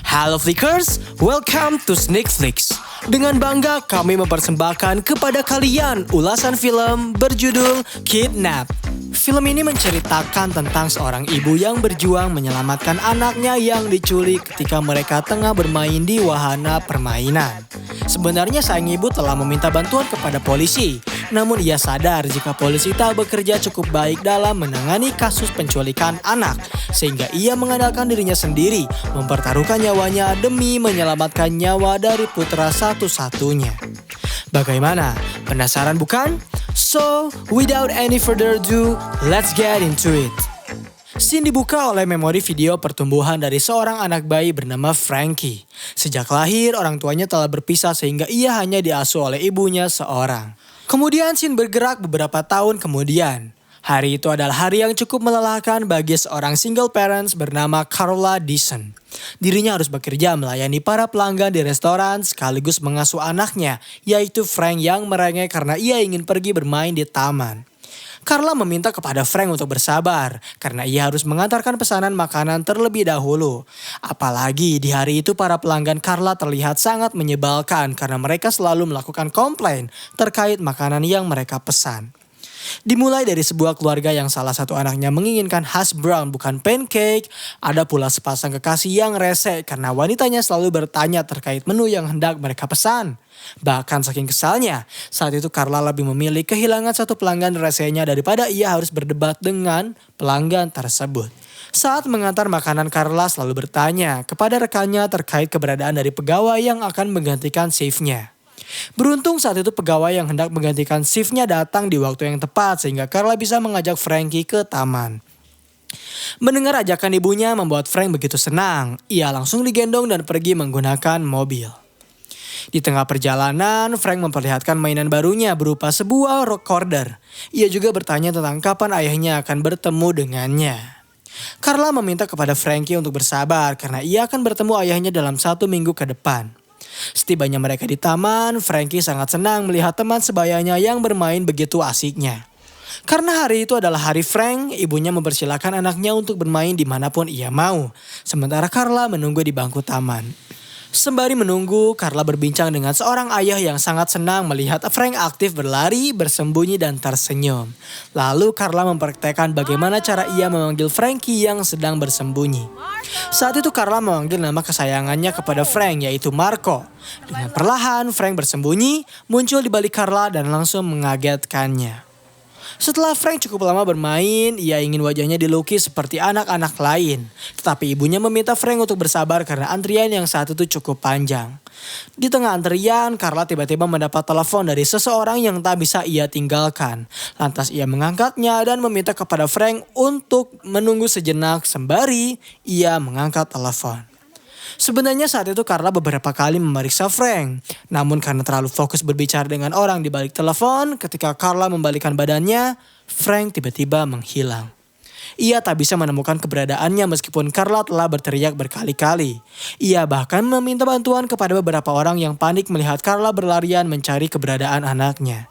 Halo Flickers, welcome to Sneak Flicks. Dengan bangga kami mempersembahkan kepada kalian ulasan film berjudul Kidnap. Film ini menceritakan tentang seorang ibu yang berjuang menyelamatkan anaknya yang diculik ketika mereka tengah bermain di wahana permainan. Sebenarnya sang ibu telah meminta bantuan kepada polisi, namun ia sadar jika polisi tak bekerja cukup baik dalam menangani kasus penculikan anak, sehingga ia mengandalkan dirinya sendiri mempertaruhkan nyawanya demi menyelamatkan nyawa dari putra satu-satunya. Bagaimana? Penasaran bukan? So, without any further ado, let's get into it. Scene dibuka oleh memori video pertumbuhan dari seorang anak bayi bernama Frankie. Sejak lahir, orang tuanya telah berpisah sehingga ia hanya diasuh oleh ibunya seorang. Kemudian scene bergerak beberapa tahun kemudian. Hari itu adalah hari yang cukup melelahkan bagi seorang single parents bernama Carla Deason. Dirinya harus bekerja melayani para pelanggan di restoran sekaligus mengasuh anaknya, yaitu Frank yang merengek karena ia ingin pergi bermain di taman. Carla meminta kepada Frank untuk bersabar karena ia harus mengantarkan pesanan makanan terlebih dahulu. Apalagi di hari itu para pelanggan Carla terlihat sangat menyebalkan karena mereka selalu melakukan komplain terkait makanan yang mereka pesan. Dimulai dari sebuah keluarga yang salah satu anaknya menginginkan hash brown bukan pancake. Ada pula sepasang kekasih yang rese karena wanitanya selalu bertanya terkait menu yang hendak mereka pesan. Bahkan saking kesalnya, saat itu Carla lebih memilih kehilangan satu pelanggan resenya daripada ia harus berdebat dengan pelanggan tersebut. Saat mengantar makanan, Carla selalu bertanya kepada rekannya terkait keberadaan dari pegawai yang akan menggantikan shift-nya. Beruntung saat itu pegawai yang hendak menggantikan shift-nya datang di waktu yang tepat sehingga Carla bisa mengajak Frankie ke taman. Mendengar ajakan ibunya membuat Frank begitu senang. Ia langsung digendong dan pergi menggunakan mobil. Di tengah perjalanan, Frank memperlihatkan mainan barunya berupa sebuah recorder. Ia juga bertanya tentang kapan ayahnya akan bertemu dengannya. Carla meminta kepada Frankie untuk bersabar karena ia akan bertemu ayahnya dalam 1 minggu ke depan. Setibanya mereka di taman, Frankie sangat senang melihat teman sebayanya yang bermain begitu asiknya. Karena hari itu adalah hari Frank, ibunya mempersilahkan anaknya untuk bermain dimanapun ia mau. Sementara Carla menunggu di bangku taman. Sembari menunggu, Carla berbincang dengan seorang ayah yang sangat senang melihat Frank aktif berlari, bersembunyi dan tersenyum. Lalu Carla mempraktekkan bagaimana cara ia memanggil Frankie yang sedang bersembunyi. Saat itu Carla memanggil nama kesayangannya kepada Frank yaitu Marco. Dengan perlahan Frank bersembunyi, muncul di balik Carla dan langsung mengagetkannya. Setelah Frank cukup lama bermain, ia ingin wajahnya dilukis seperti anak-anak lain. Tetapi ibunya meminta Frank untuk bersabar karena antrian yang saat itu cukup panjang. Di tengah antrian, Carla tiba-tiba mendapat telepon dari seseorang yang tak bisa ia tinggalkan. Lantas ia mengangkatnya dan meminta kepada Frank untuk menunggu sejenak sembari ia mengangkat telepon. Sebenarnya saat itu Carla beberapa kali memeriksa Frank. Namun karena terlalu fokus berbicara dengan orang di balik telepon, ketika Carla membalikkan badannya, Frank tiba-tiba menghilang. Ia tak bisa menemukan keberadaannya meskipun Carla telah berteriak berkali-kali. Ia bahkan meminta bantuan kepada beberapa orang yang panik melihat Carla berlarian mencari keberadaan anaknya.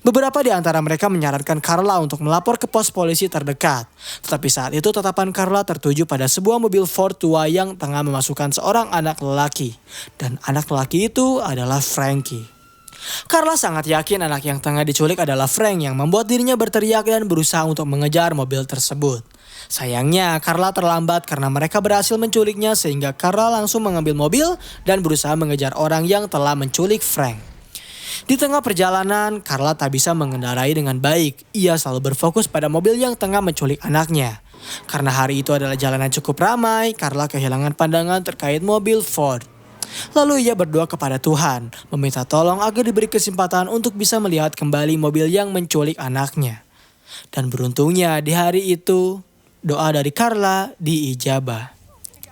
Beberapa di antara mereka menyarankan Carla untuk melapor ke pos polisi terdekat. Tetapi saat itu tatapan Carla tertuju pada sebuah mobil Ford tua yang tengah memasukkan seorang anak lelaki. Dan anak lelaki itu adalah Frankie. Carla sangat yakin anak yang tengah diculik adalah Frank yang membuat dirinya berteriak dan berusaha untuk mengejar mobil tersebut. Sayangnya Carla terlambat karena mereka berhasil menculiknya sehingga Carla langsung mengambil mobil dan berusaha mengejar orang yang telah menculik Frank. Di tengah perjalanan, Carla tak bisa mengendarai dengan baik. Ia selalu berfokus pada mobil yang tengah menculik anaknya. Karena hari itu adalah jalanan cukup ramai, Carla kehilangan pandangan terkait mobil Ford. Lalu ia berdoa kepada Tuhan, meminta tolong agar diberi kesempatan untuk bisa melihat kembali mobil yang menculik anaknya. Dan beruntungnya di hari itu, doa dari Carla diijabah.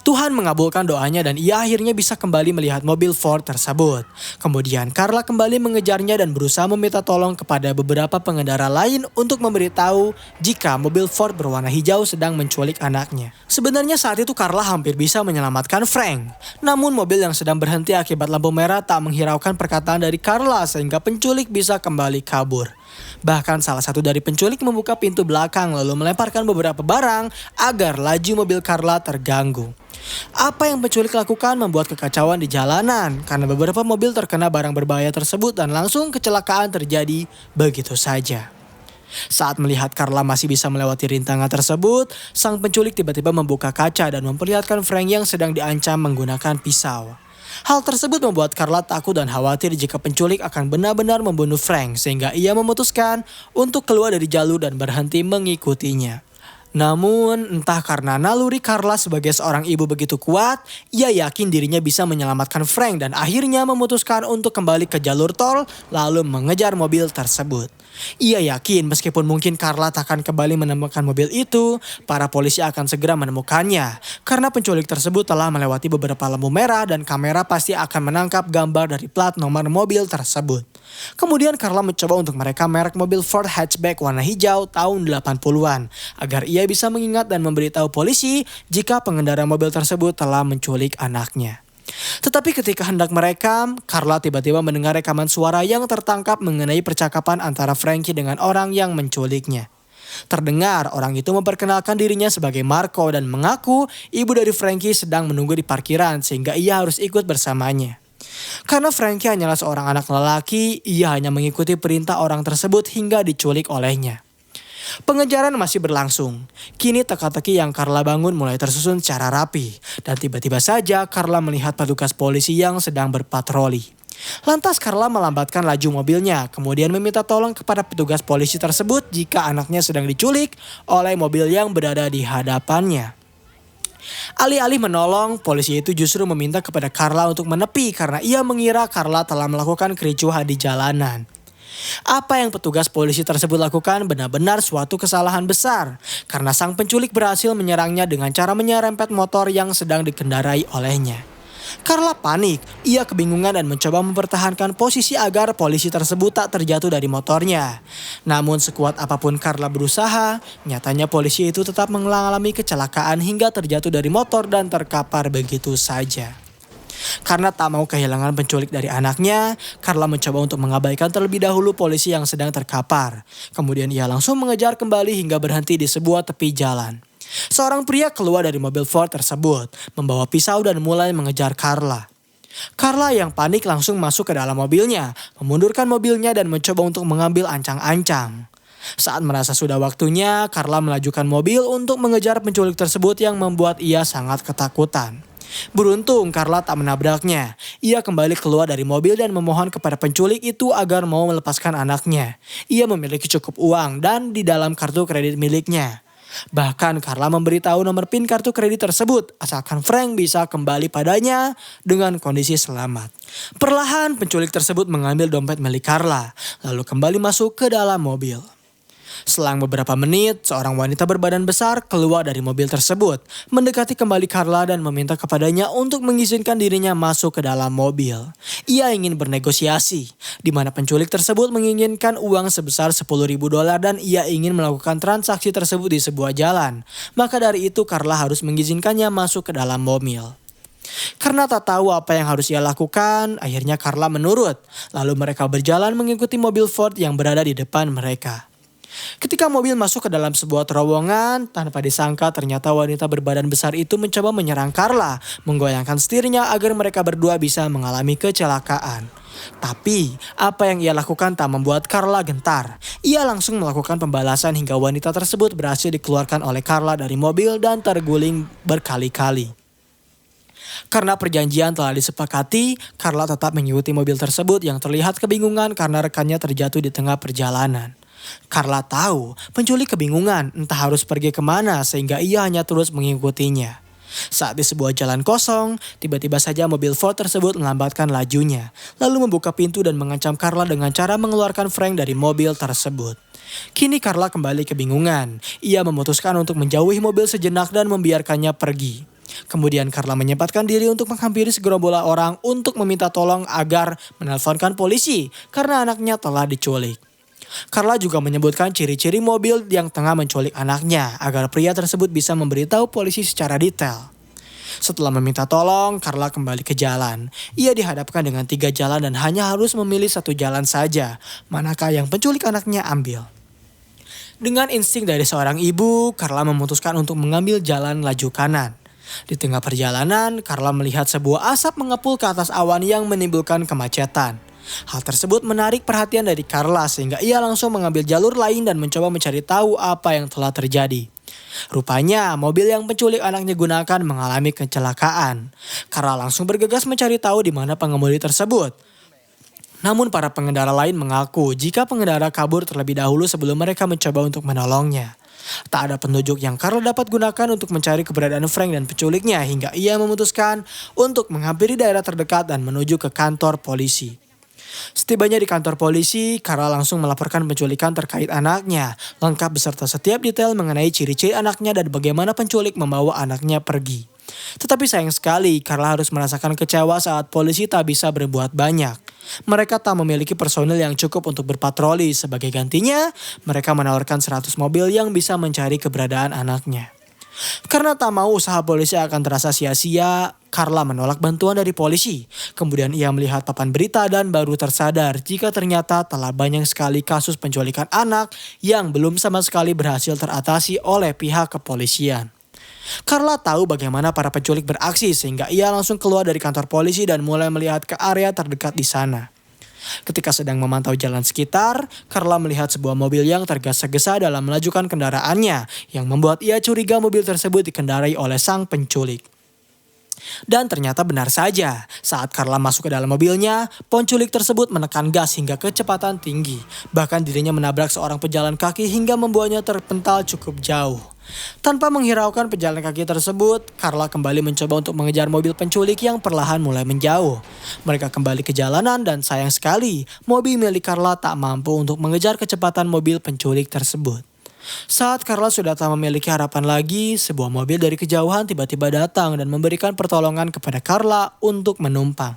Tuhan mengabulkan doanya dan ia akhirnya bisa kembali melihat mobil Ford tersebut. Kemudian Carla kembali mengejarnya dan berusaha meminta tolong kepada beberapa pengendara lain untuk memberitahu jika mobil Ford berwarna hijau sedang menculik anaknya. Sebenarnya saat itu Carla hampir bisa menyelamatkan Frank. Namun mobil yang sedang berhenti akibat lampu merah tak menghiraukan perkataan dari Carla sehingga penculik bisa kembali kabur. Bahkan salah satu dari penculik membuka pintu belakang lalu melemparkan beberapa barang agar laju mobil Carla terganggu. Apa yang penculik lakukan membuat kekacauan di jalanan karena beberapa mobil terkena barang berbahaya tersebut dan langsung kecelakaan terjadi begitu saja. Saat melihat Carla masih bisa melewati rintangan tersebut, sang penculik tiba-tiba membuka kaca dan memperlihatkan Frank yang sedang diancam menggunakan pisau. Hal tersebut membuat Carla takut dan khawatir jika penculik akan benar-benar membunuh Frank, sehingga ia memutuskan untuk keluar dari jalur dan berhenti mengikutinya. Namun, entah karena naluri Carla sebagai seorang ibu begitu kuat, ia yakin dirinya bisa menyelamatkan Frank dan akhirnya memutuskan untuk kembali ke jalur tol lalu mengejar mobil tersebut. Ia yakin meskipun mungkin Carla tak akan kembali menemukan mobil itu, para polisi akan segera menemukannya. Karena penculik tersebut telah melewati beberapa lampu merah dan kamera pasti akan menangkap gambar dari plat nomor mobil tersebut. Kemudian Carla mencoba untuk merekam merek mobil Ford hatchback warna hijau tahun 80-an agar ia bisa mengingat dan memberitahu polisi jika pengendara mobil tersebut telah menculik anaknya. Tetapi ketika hendak merekam, Carla tiba-tiba mendengar rekaman suara yang tertangkap mengenai percakapan antara Frankie dengan orang yang menculiknya. Terdengar orang itu memperkenalkan dirinya sebagai Marco dan mengaku ibu dari Frankie sedang menunggu di parkiran sehingga ia harus ikut bersamanya. Karena Frankie hanyalah seorang anak lelaki, ia hanya mengikuti perintah orang tersebut hingga diculik olehnya. Pengejaran masih berlangsung. Kini teka-teki yang Carla bangun mulai tersusun secara rapi. Dan tiba-tiba saja Carla melihat petugas polisi yang sedang berpatroli. Lantas Carla melambatkan laju mobilnya, kemudian meminta tolong kepada petugas polisi tersebut jika anaknya sedang diculik oleh mobil yang berada di hadapannya. Alih-alih menolong, polisi itu justru meminta kepada Carla untuk menepi karena ia mengira Carla telah melakukan kericuhan di jalanan. Apa yang petugas polisi tersebut lakukan benar-benar suatu kesalahan besar karena sang penculik berhasil menyerangnya dengan cara menyerempet motor yang sedang dikendarai olehnya. Carla panik, ia kebingungan dan mencoba mempertahankan posisi agar polisi tersebut tak terjatuh dari motornya. Namun sekuat apapun Carla berusaha, nyatanya polisi itu tetap mengalami kecelakaan hingga terjatuh dari motor dan terkapar begitu saja. Karena tak mau kehilangan penculik dari anaknya, Carla mencoba untuk mengabaikan terlebih dahulu polisi yang sedang terkapar. Kemudian ia langsung mengejar kembali hingga berhenti di sebuah tepi jalan. Seorang pria keluar dari mobil Ford tersebut, membawa pisau dan mulai mengejar Carla. Carla yang panik langsung masuk ke dalam mobilnya, memundurkan mobilnya dan mencoba untuk mengambil ancang-ancang. Saat merasa sudah waktunya, Carla melajukan mobil untuk mengejar penculik tersebut yang membuat ia sangat ketakutan. Beruntung Carla tak menabraknya. Ia kembali keluar dari mobil dan memohon kepada penculik itu agar mau melepaskan anaknya. Ia memiliki cukup uang dan di dalam kartu kredit miliknya. Bahkan Carla memberitahu nomor PIN kartu kredit tersebut asalkan Frank bisa kembali padanya dengan kondisi selamat. Perlahan penculik tersebut mengambil dompet milik Carla lalu kembali masuk ke dalam mobil. Selang beberapa menit, seorang wanita berbadan besar keluar dari mobil tersebut, mendekati kembali Carla dan meminta kepadanya untuk mengizinkan dirinya masuk ke dalam mobil. Ia ingin bernegosiasi, di mana penculik tersebut menginginkan uang sebesar $10.000 dan ia ingin melakukan transaksi tersebut di sebuah jalan. Maka dari itu Carla harus mengizinkannya masuk ke dalam mobil. Karena tak tahu apa yang harus ia lakukan, akhirnya Carla menurut. Lalu mereka berjalan mengikuti mobil Ford yang berada di depan mereka. Ketika mobil masuk ke dalam sebuah terowongan, tanpa disangka ternyata wanita berbadan besar itu mencoba menyerang Carla, menggoyangkan setirnya agar mereka berdua bisa mengalami kecelakaan. Tapi, apa yang ia lakukan tak membuat Carla gentar. Ia langsung melakukan pembalasan hingga wanita tersebut berhasil dikeluarkan oleh Carla dari mobil dan terguling berkali-kali. Karena perjanjian telah disepakati, Carla tetap mengikuti mobil tersebut yang terlihat kebingungan karena rekannya terjatuh di tengah perjalanan. Carla tahu penculik kebingungan entah harus pergi kemana sehingga ia hanya terus mengikutinya. Saat di sebuah jalan kosong, tiba-tiba saja mobil Ford tersebut melambatkan lajunya. Lalu membuka pintu dan mengancam Carla dengan cara mengeluarkan Frank dari mobil tersebut. Kini Carla kembali kebingungan. Ia memutuskan untuk menjauhi mobil sejenak dan membiarkannya pergi. Kemudian Carla menyempatkan diri untuk menghampiri segerombolan orang untuk meminta tolong agar menelponkan polisi karena anaknya telah diculik. Carla juga menyebutkan ciri-ciri mobil yang tengah menculik anaknya agar pria tersebut bisa memberitahu polisi secara detail. Setelah meminta tolong, Carla kembali ke jalan. Ia dihadapkan dengan 3 jalan dan hanya harus memilih 1 jalan saja, manakah yang penculik anaknya ambil. Dengan insting dari seorang ibu, Carla memutuskan untuk mengambil jalan laju kanan. Di tengah perjalanan, Carla melihat sebuah asap mengepul ke atas awan yang menimbulkan kemacetan. Hal tersebut menarik perhatian dari Carla sehingga ia langsung mengambil jalur lain dan mencoba mencari tahu apa yang telah terjadi. Rupanya mobil yang penculik anaknya gunakan mengalami kecelakaan. Carla langsung bergegas mencari tahu di mana pengemudi tersebut. Namun para pengendara lain mengaku jika pengendara kabur terlebih dahulu sebelum mereka mencoba untuk menolongnya. Tak ada petunjuk yang Carla dapat gunakan untuk mencari keberadaan Frank dan penculiknya hingga ia memutuskan untuk menghampiri daerah terdekat dan menuju ke kantor polisi. Setibanya di kantor polisi, Carla langsung melaporkan penculikan terkait anaknya, lengkap beserta setiap detail mengenai ciri-ciri anaknya dan bagaimana penculik membawa anaknya pergi. Tetapi sayang sekali, Carla harus merasakan kecewa saat polisi tak bisa berbuat banyak. Mereka tak memiliki personil yang cukup untuk berpatroli. Sebagai gantinya, mereka menawarkan 100 mobil yang bisa mencari keberadaan anaknya. Karena tak mau usaha polisi akan terasa sia-sia, Carla menolak bantuan dari polisi. Kemudian ia melihat papan berita dan baru tersadar jika ternyata telah banyak sekali kasus penculikan anak yang belum sama sekali berhasil teratasi oleh pihak kepolisian. Carla tahu bagaimana para penculik beraksi sehingga ia langsung keluar dari kantor polisi dan mulai melihat ke area terdekat di sana. Ketika sedang memantau jalan sekitar, Carla melihat sebuah mobil yang tergesa-gesa dalam melajukan kendaraannya yang membuat ia curiga mobil tersebut dikendarai oleh sang penculik. Dan ternyata benar saja, saat Carla masuk ke dalam mobilnya, penculik tersebut menekan gas hingga kecepatan tinggi. Bahkan dirinya menabrak seorang pejalan kaki hingga membuatnya terpental cukup jauh. Tanpa menghiraukan pejalan kaki tersebut, Carla kembali mencoba untuk mengejar mobil penculik yang perlahan mulai menjauh. Mereka kembali ke jalanan dan sayang sekali, mobil milik Carla tak mampu untuk mengejar kecepatan mobil penculik tersebut. Saat Carla sudah tak memiliki harapan lagi, sebuah mobil dari kejauhan tiba-tiba datang dan memberikan pertolongan kepada Carla untuk menumpang.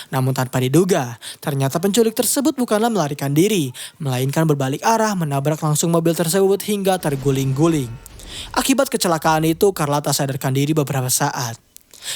Namun tanpa diduga, ternyata penculik tersebut bukanlah melarikan diri, melainkan berbalik arah menabrak langsung mobil tersebut hingga terguling-guling. Akibat kecelakaan itu, Carla tak sadarkan diri beberapa saat.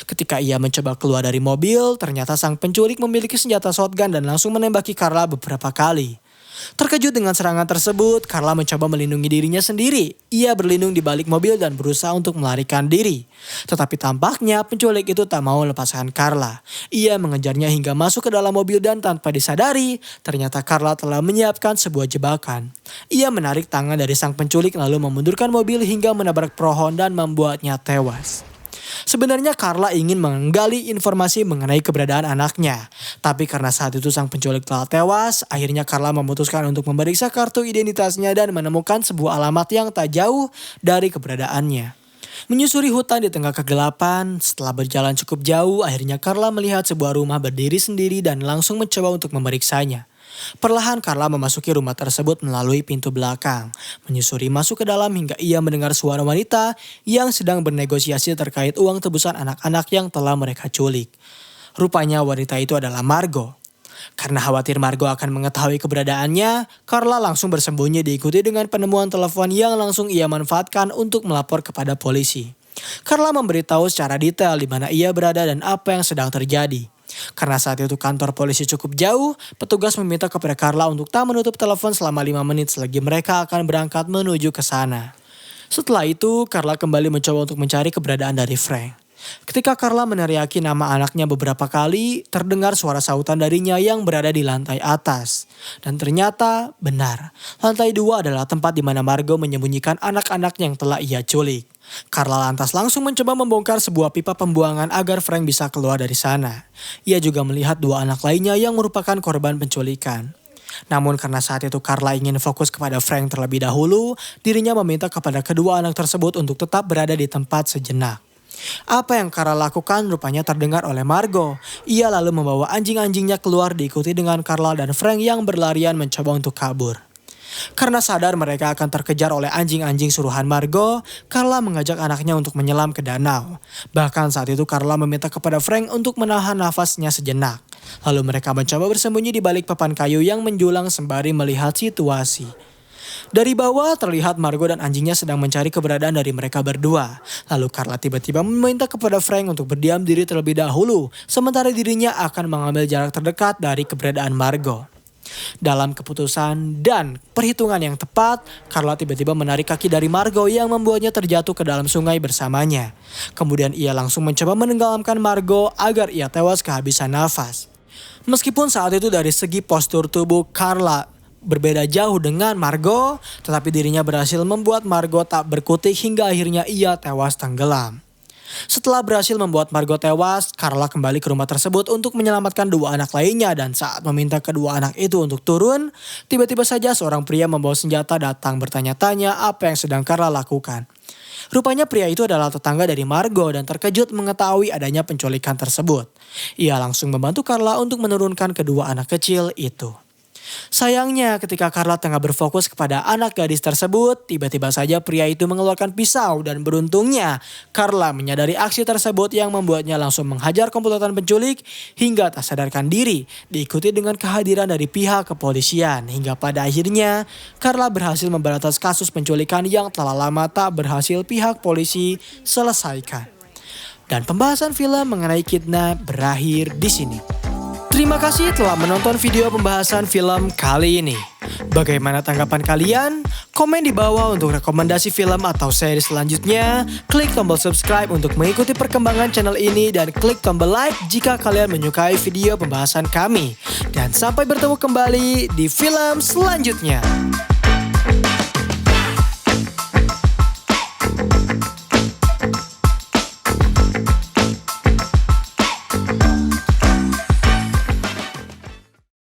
Ketika ia mencoba keluar dari mobil, ternyata sang penculik memiliki senjata shotgun dan langsung menembaki Carla beberapa kali. Terkejut dengan serangan tersebut, Carla mencoba melindungi dirinya sendiri. Ia berlindung di balik mobil dan berusaha untuk melarikan diri. Tetapi tampaknya penculik itu tak mau melepaskan Carla. Ia mengejarnya hingga masuk ke dalam mobil dan tanpa disadari, ternyata Carla telah menyiapkan sebuah jebakan. Ia menarik tangan dari sang penculik lalu memundurkan mobil hingga menabrak pohon dan membuatnya tewas. Sebenarnya Carla ingin menggali informasi mengenai keberadaan anaknya. Tapi karena saat itu sang penculik telah tewas, akhirnya Carla memutuskan untuk memeriksa kartu identitasnya dan menemukan sebuah alamat yang tak jauh dari keberadaannya. Menyusuri hutan di tengah kegelapan, setelah berjalan cukup jauh, akhirnya Carla melihat sebuah rumah berdiri sendiri dan langsung mencoba untuk memeriksanya. Perlahan Carla memasuki rumah tersebut melalui pintu belakang, menyusuri masuk ke dalam hingga ia mendengar suara wanita yang sedang bernegosiasi terkait uang tebusan anak-anak yang telah mereka culik. Rupanya wanita itu adalah Margo. Karena khawatir Margo akan mengetahui keberadaannya, Carla langsung bersembunyi diikuti dengan penemuan telepon yang langsung ia manfaatkan untuk melapor kepada polisi. Carla memberitahu secara detail di mana ia berada dan apa yang sedang terjadi. Karena saat itu kantor polisi cukup jauh, petugas meminta kepada Carla untuk tak menutup telepon selama 5 menit selagi mereka akan berangkat menuju ke sana. Setelah itu, Carla kembali mencoba untuk mencari keberadaan dari Frank. Ketika Carla meneriaki nama anaknya beberapa kali, terdengar suara sautan darinya yang berada di lantai atas. Dan ternyata benar, lantai 2 adalah tempat di mana Margo menyembunyikan anak-anak yang telah ia culik. Carla lantas langsung mencoba membongkar sebuah pipa pembuangan agar Frank bisa keluar dari sana. Ia juga melihat 2 anak lainnya yang merupakan korban penculikan. Namun karena saat itu Carla ingin fokus kepada Frank terlebih dahulu, dirinya meminta kepada kedua anak tersebut untuk tetap berada di tempat sejenak. Apa yang Carla lakukan rupanya terdengar oleh Margo. Ia lalu membawa anjing-anjingnya keluar diikuti dengan Carla dan Frank yang berlarian mencoba untuk kabur. Karena sadar mereka akan terkejar oleh anjing-anjing suruhan Margo, Carla mengajak anaknya untuk menyelam ke danau. Bahkan saat itu Carla meminta kepada Frank untuk menahan nafasnya sejenak. Lalu mereka mencoba bersembunyi di balik papan kayu yang menjulang sembari melihat situasi. Dari bawah terlihat Margo dan anjingnya sedang mencari keberadaan dari mereka berdua. Lalu Carla tiba-tiba meminta kepada Frank untuk berdiam diri terlebih dahulu, sementara dirinya akan mengambil jarak terdekat dari keberadaan Margo. Dalam keputusan dan perhitungan yang tepat, Carla tiba-tiba menarik kaki dari Margot yang membuatnya terjatuh ke dalam sungai bersamanya. Kemudian ia langsung mencoba menenggelamkan Margot agar ia tewas kehabisan nafas. Meskipun saat itu dari segi postur tubuh Carla berbeda jauh dengan Margot, tetapi dirinya berhasil membuat Margot tak berkutik hingga akhirnya ia tewas tenggelam. Setelah berhasil membuat Margot tewas, Carla kembali ke rumah tersebut untuk menyelamatkan dua anak lainnya dan saat meminta kedua anak itu untuk turun, tiba-tiba saja seorang pria membawa senjata datang bertanya-tanya apa yang sedang Carla lakukan. Rupanya pria itu adalah tetangga dari Margot dan terkejut mengetahui adanya penculikan tersebut. Ia langsung membantu Carla untuk menurunkan kedua anak kecil itu. Sayangnya ketika Carla tengah berfokus kepada anak gadis tersebut, tiba-tiba saja pria itu mengeluarkan pisau dan beruntungnya Carla menyadari aksi tersebut yang membuatnya langsung menghajar komplotan penculik hingga tak sadarkan diri, diikuti dengan kehadiran dari pihak kepolisian hingga pada akhirnya Carla berhasil memberantas kasus penculikan yang telah lama tak berhasil pihak polisi selesaikan. Dan pembahasan film mengenai Kidnap berakhir di sini. Terima kasih telah menonton video pembahasan film kali ini. Bagaimana tanggapan kalian? Komen di bawah untuk rekomendasi film atau seri selanjutnya. Klik tombol subscribe untuk mengikuti perkembangan channel ini dan klik tombol like jika kalian menyukai video pembahasan kami. Dan sampai bertemu kembali di film selanjutnya.